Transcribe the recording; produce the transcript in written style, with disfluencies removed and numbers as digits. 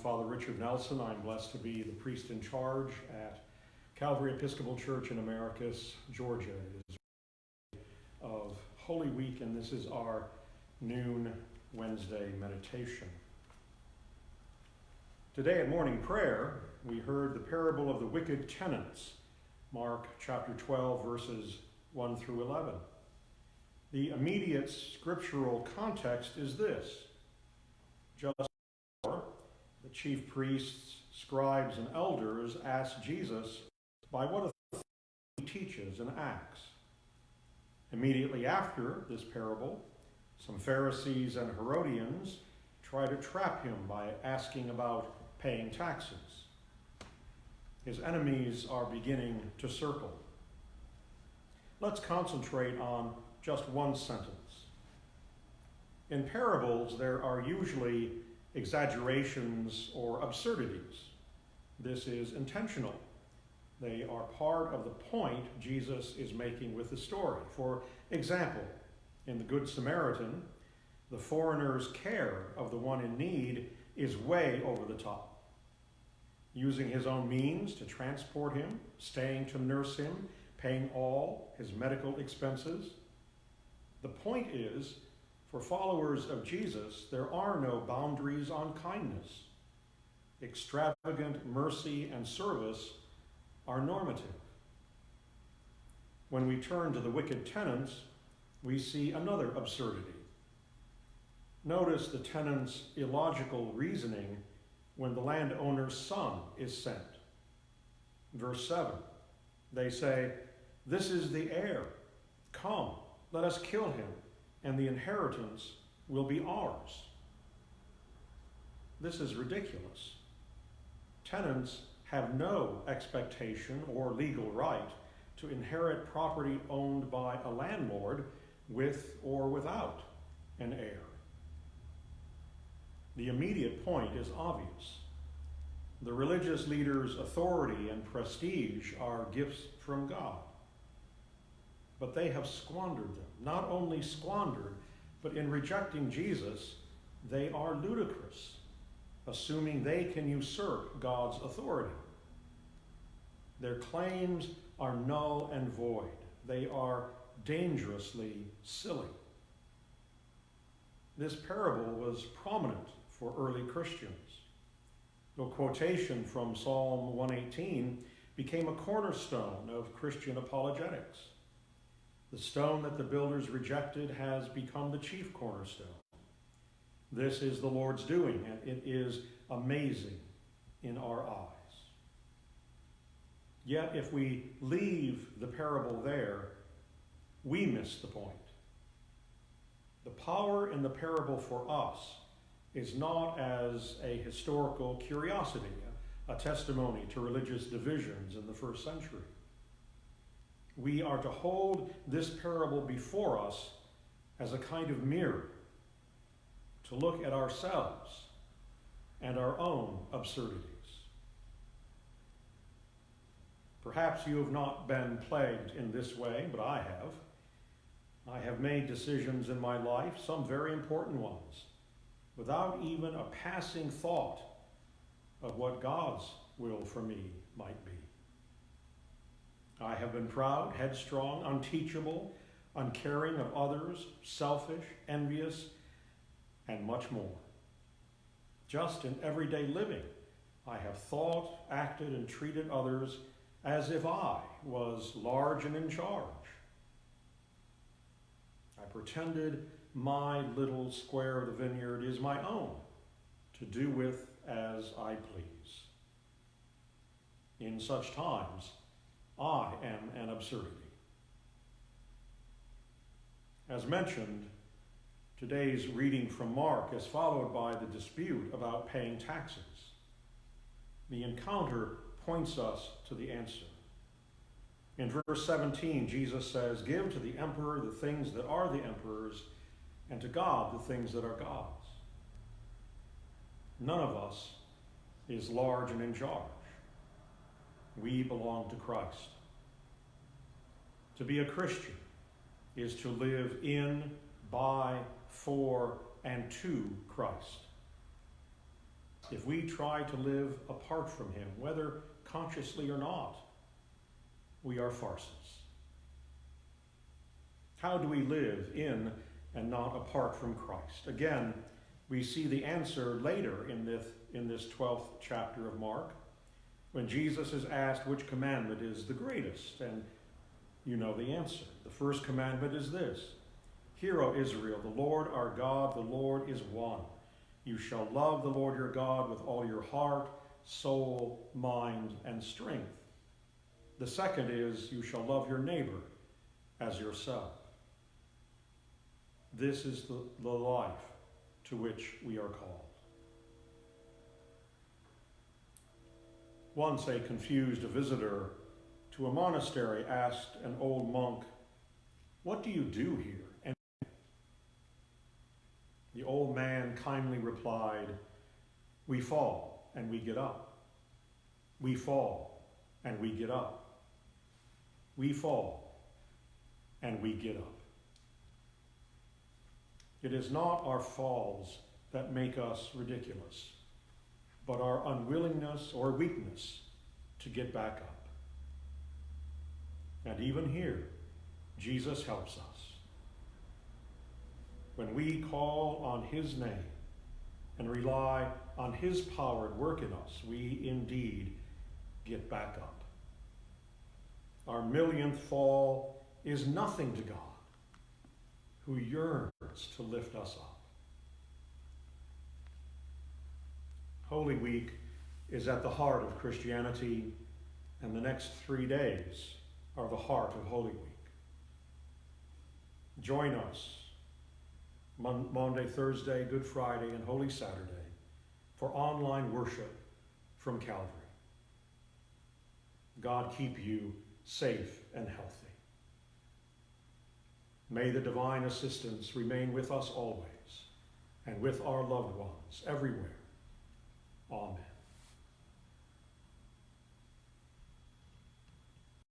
Father Richard Nelson. I'm blessed to be the priest in charge at Calvary Episcopal Church in Americus, Georgia. It is of Holy Week, and this is our noon Wednesday meditation. Today at morning prayer, we heard the parable of the wicked tenants, Mark chapter 12, verses 1 through 11. The immediate scriptural context is this. Just before, the chief priests, scribes, and elders asked Jesus by what authority he teaches and acts. Immediately after this parable, some Pharisees and Herodians try to trap him by asking about paying taxes. His enemies are beginning to circle. Let's concentrate on just one sentence. In parables, there are usually exaggerations or absurdities. This is intentional. They are part of the point Jesus is making with the story. For example, in the Good Samaritan, the foreigner's care of the one in need is way over the top. Using his own means to transport him, staying to nurse him, paying all his medical expenses. The point is, for followers of Jesus, there are no boundaries on kindness. Extravagant mercy and service are normative. When we turn to the wicked tenants, we see another absurdity. Notice the tenants' illogical reasoning when the landowner's son is sent. Verse 7, they say, "This is the heir. Come, let us kill him, and the inheritance will be ours." This is ridiculous. Tenants have no expectation or legal right to inherit property owned by a landlord with or without an heir. The immediate point is obvious. The religious leader's authority and prestige are gifts from God. But they have squandered them. Not only squandered, but in rejecting Jesus, they are ludicrous, assuming they can usurp God's authority. Their claims are null and void. They are dangerously silly. This parable was prominent for early Christians. The quotation from Psalm 118 became a cornerstone of Christian apologetics. The stone that the builders rejected has become the chief cornerstone. This is the Lord's doing, and it is amazing in our eyes. Yet if we leave the parable there, we miss the point. The power in the parable for us is not as a historical curiosity, a testimony to religious divisions in the first century. We are to hold this parable before us as a kind of mirror, to look at ourselves and our own absurdities. Perhaps you have not been plagued in this way, but I have. I have made decisions in my life, some very important ones, without even a passing thought of what God's will for me might be. I have been proud, headstrong, unteachable, uncaring of others, selfish, envious, and much more. Just in everyday living, I have thought, acted, and treated others as if I was large and in charge. I pretended my little square of the vineyard is my own, to do with as I please. In such times, I am an absurdity. As mentioned, today's reading from Mark is followed by the dispute about paying taxes. The encounter points us to the answer. In verse 17, Jesus says, "Give to the emperor the things that are the emperor's, and to God the things that are God's." None of us is large and in charge. We belong to Christ. To be a Christian is to live in, by, for, and to Christ. if we try to live apart from him, whether consciously or not, we are farces. How do we live in and not apart from Christ? Again, we see the answer later in this 12th chapter of Mark, when Jesus is asked which commandment is the greatest, and you know the answer. The first commandment is this: Hear, O Israel, the Lord our God, the Lord is one. You shall love the Lord your God with all your heart, soul, mind, and strength. The second is, you shall love your neighbor as yourself. This is the life to which we are called. Once a confused visitor to a monastery asked an old monk, "What do you do here?" And the old man kindly replied, "We fall and we get up. We fall and we get up. We fall and we get up." It is not our falls that make us ridiculous, but our unwillingness or weakness to get back up. And even here, Jesus helps us. When we call on his name and rely on his power at work in us, we indeed get back up. Our millionth fall is nothing to God, who yearns to lift us up. Holy Week is at the heart of Christianity, and the next 3 days are the heart of Holy Week. Join us Monday, Thursday, Good Friday, and Holy Saturday for online worship from Calvary. God keep you safe and healthy. May the divine assistance remain with us always and with our loved ones everywhere. Amen.